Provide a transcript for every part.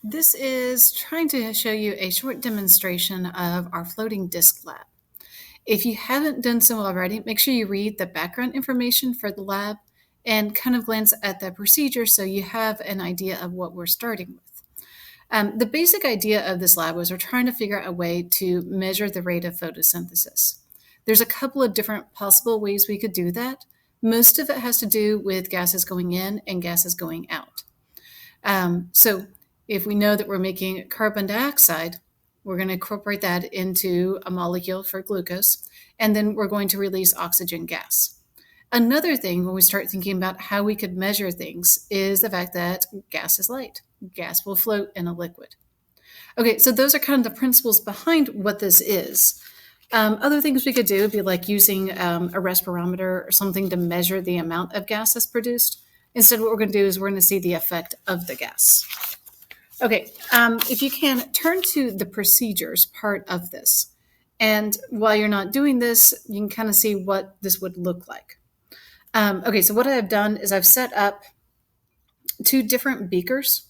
This is trying to show you a short demonstration of our floating disk lab. If you haven't done so already, make sure you read the background information for the lab and kind of glance at the procedure so you have an idea of what we're starting with. The basic idea of this lab was we're trying to figure out a way to measure the rate of photosynthesis. There's a couple of different possible ways we could do that. Most of it has to do with gases going in and gases going out. So if we know that we're making carbon dioxide, we're going to incorporate that into a molecule for glucose, and then we're going to release oxygen gas. Another thing when we start thinking about how we could measure things is the fact that gas is light. Gas will float in a liquid. Okay, so those are kind of the principles behind what this is. Other things we could do would be like using a respirometer or something to measure the amount of gas that's produced. Instead, what we're going to do is we're going to see the effect of the gas. Okay, if you can, turn to the procedures part of this. And while you're not doing this, you can kind of see what this would look like. Okay, so what I've done is I've set up two different beakers.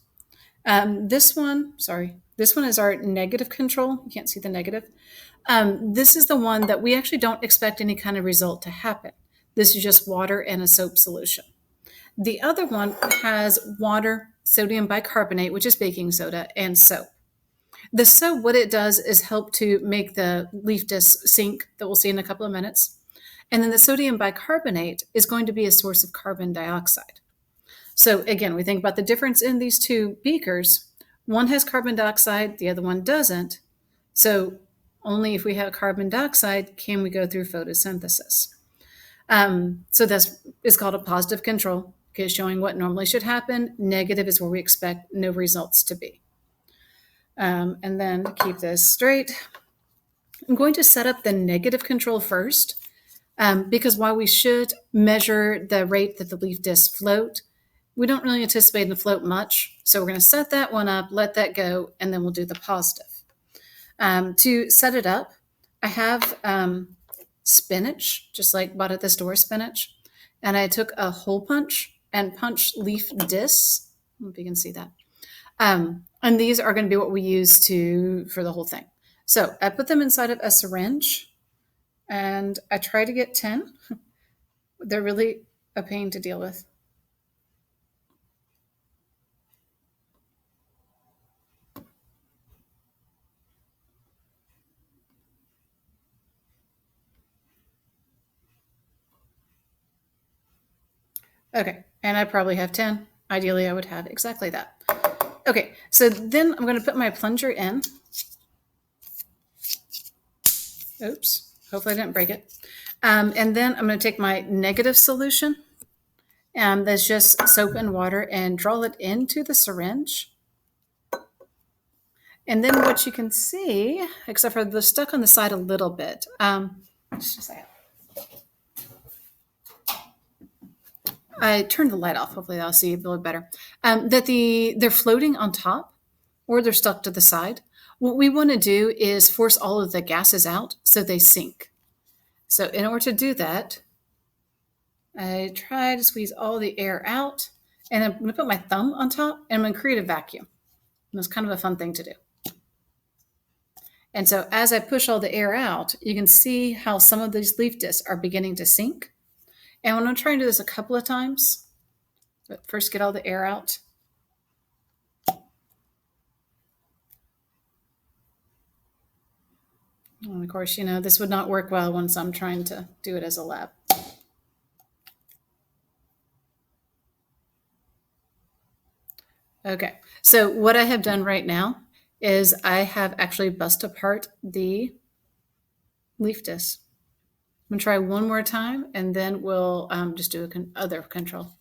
This one is our negative control. You can't see the negative. This is the one that we actually don't expect any kind of result to happen. This is just water and a soap solution. The other one has water, sodium bicarbonate, which is baking soda, and soap. The soap, what it does is help to make the leaf disc sink that we'll see in a couple of minutes. And then the sodium bicarbonate is going to be a source of carbon dioxide. So again, we think about the difference in these two beakers. One has carbon dioxide, the other one doesn't. So only if we have carbon dioxide can we go through photosynthesis. So this is called a positive control, okay, showing what normally should happen. Negative is where we expect no results to be. And then to keep this straight, I'm going to set up the negative control first, because while we should measure the rate that the leaf discs float, we don't really anticipate them to float much. So we're going to set that one up, let that go, and then we'll do the positive. To set it up, I have spinach, just like bought at the store spinach. And I took a hole punch and punched leaf discs. I don't know if you can see that. And these are going to be what we use for the whole thing. So I put them inside of a syringe and I try to get 10. They're really a pain to deal with. Okay, and I probably have 10. Ideally, I would have exactly that. Okay, so then I'm going to put my plunger in. Oops, hopefully I didn't break it. And then I'm going to take my negative solution, that's just soap and water, and draw it into the syringe. And then what you can see, except for the stuck on the side a little bit, just a second. I turned the light off. Hopefully I'll see a little better. That they're floating on top or they're stuck to the side. What we want to do is force all of the gases out so they sink. So in order to do that, I try to squeeze all the air out, and I'm going to put my thumb on top and I'm going to create a vacuum. And it's kind of a fun thing to do. And so as I push all the air out, you can see how some of these leaf discs are beginning to sink. And I'm going to try and do this a couple of times, but first get all the air out. And of course, this would not work well once I'm trying to do it as a lab. Okay, so what I have done right now is I have actually busted apart the leaf disc. I'm going to try one more time, and then we'll just do other control.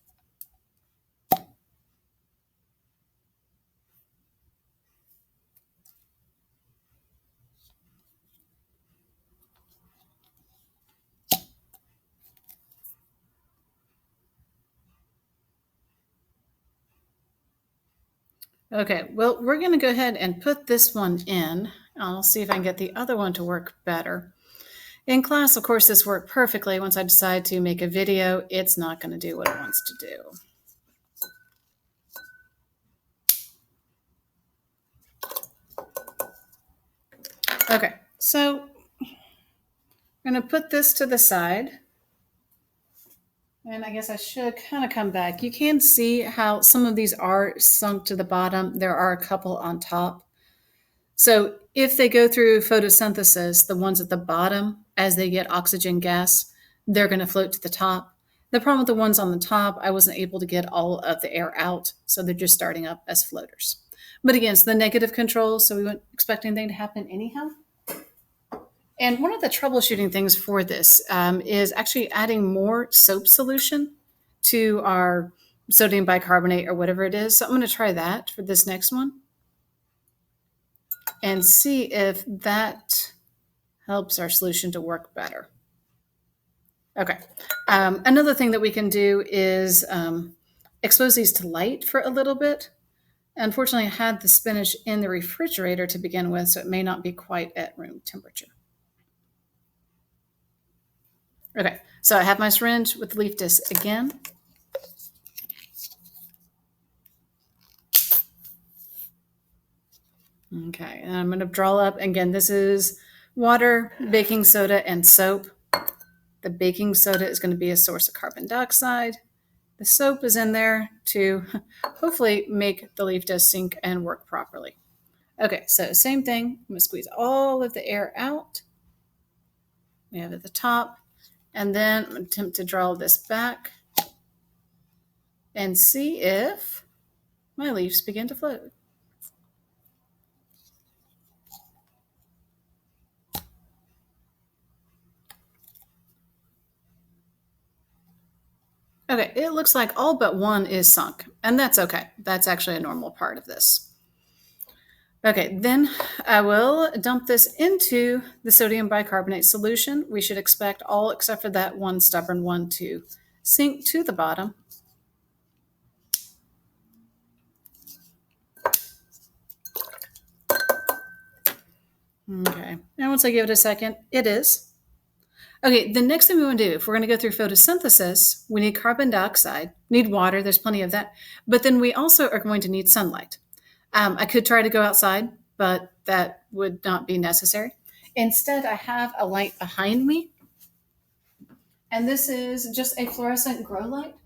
Okay, well, we're going to go ahead and put this one in. I'll see if I can get the other one to work better. In class, of course, this worked perfectly. Once I decide to make a video, it's not going to do what it wants to do. Okay, so I'm going to put this to the side. And I guess I should kind of come back. You can see how some of these are sunk to the bottom. There are a couple on top. So if they go through photosynthesis, the ones at the bottom, as they get oxygen gas, they're going to float to the top. The problem with the ones on the top, I wasn't able to get all of the air out, so they're just starting up as floaters. But again, it's the negative control, so we weren't expecting anything to happen anyhow. And one of the troubleshooting things for this is actually adding more soap solution to our sodium bicarbonate or whatever it is. So I'm going to try that for this next one and see if that helps our solution to work better. Okay. Another thing that we can do is expose these to light for a little bit. Unfortunately, I had the spinach in the refrigerator to begin with, so it may not be quite at room temperature. Okay, so I have my syringe with the leaf disc again. Okay, and I'm going to draw up again. This is water, baking soda, and soap. The baking soda is going to be a source of carbon dioxide. The soap is in there to hopefully make the leaf disc sink and work properly. Okay, so same thing. I'm going to squeeze all of the air out. We have at the top. And then I'm going to attempt to draw this back and see if my leaves begin to float. Okay, it looks like all but one is sunk, and that's okay. That's actually a normal part of this. Okay, then I will dump this into the sodium bicarbonate solution. We should expect all except for that one stubborn one to sink to the bottom. Okay, and once I give it a second, it is. Okay, the next thing we want to do, if we're going to go through photosynthesis, we need carbon dioxide, need water, there's plenty of that, but then we also are going to need sunlight. I could try to go outside, but that would not be necessary. Instead, I have a light behind me, and this is just a fluorescent grow light.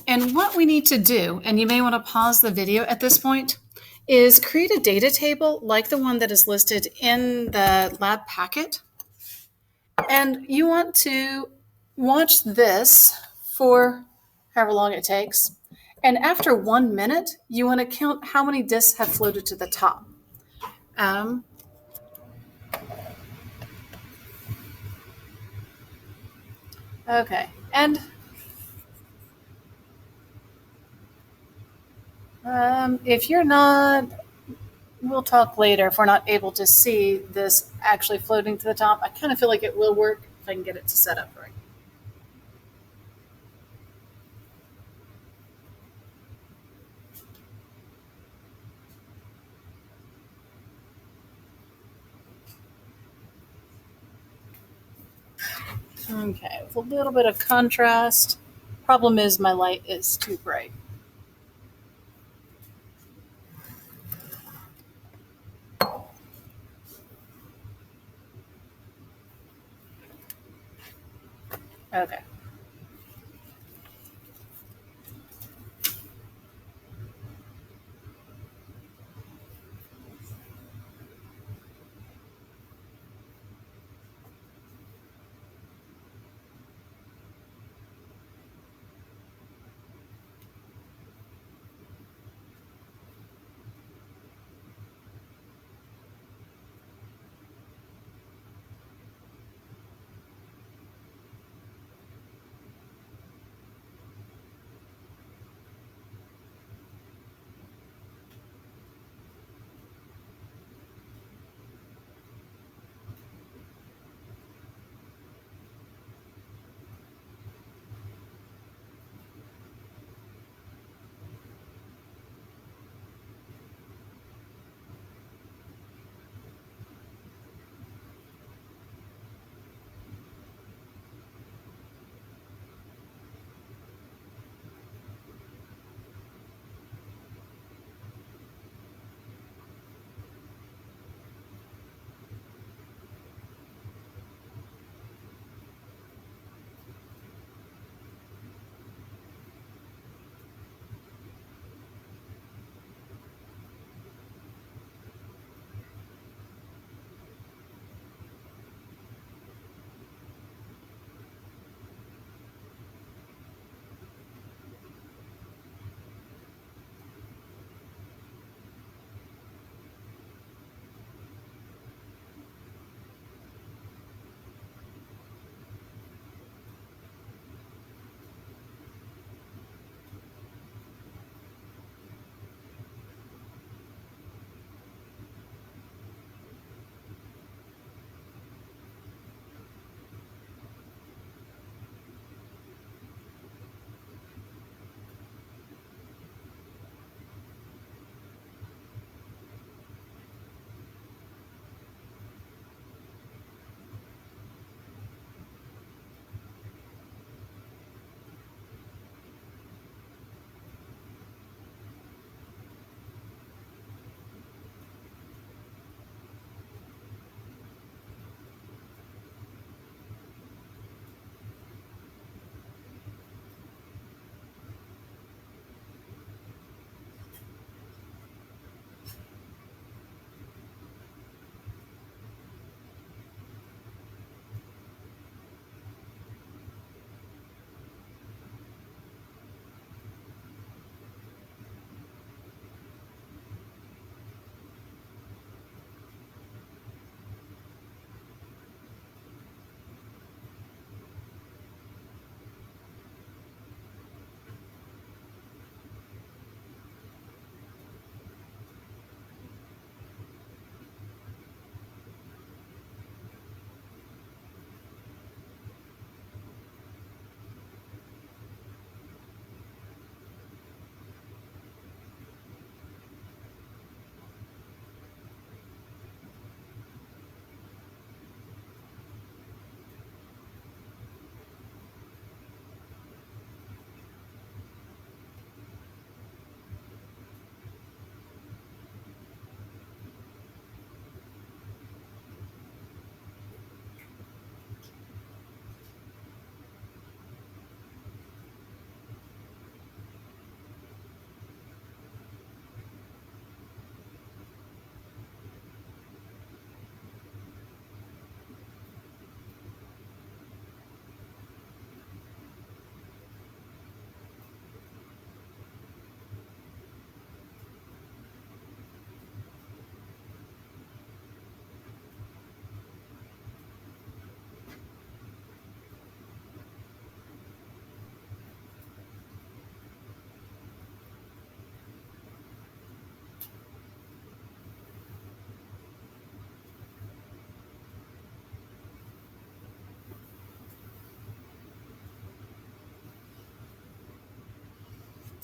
And what we need to do, and you may want to pause the video at this point, is create a data table like the one that is listed in the lab packet. And you want to watch this for however long it takes. And after 1 minute, you want to count how many discs have floated to the top. Okay, and if you're not, we'll talk later if we're not able to see this actually floating to the top. I kind of feel like it will work if I can get it to set up right. Okay, with a little bit of contrast. Problem is my light is too bright. Okay.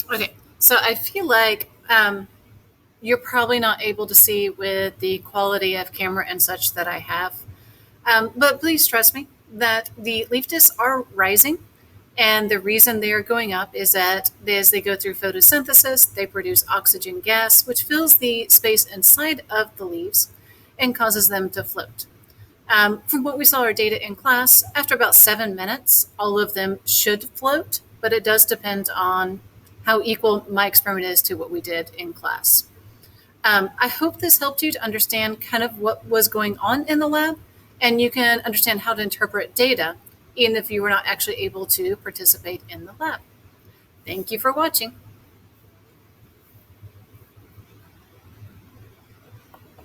Okay, so I feel like you're probably not able to see with the quality of camera and such that I have. But please trust me that the leaf discs are rising. And the reason they are going up is that as they go through photosynthesis, they produce oxygen gas, which fills the space inside of the leaves and causes them to float. From what we saw our data in class, after about 7 minutes, all of them should float, but it does depend on how equal my experiment is to what we did in class. I hope this helped you to understand kind of what was going on in the lab, and you can understand how to interpret data, even if you were not actually able to participate in the lab. Thank you for watching.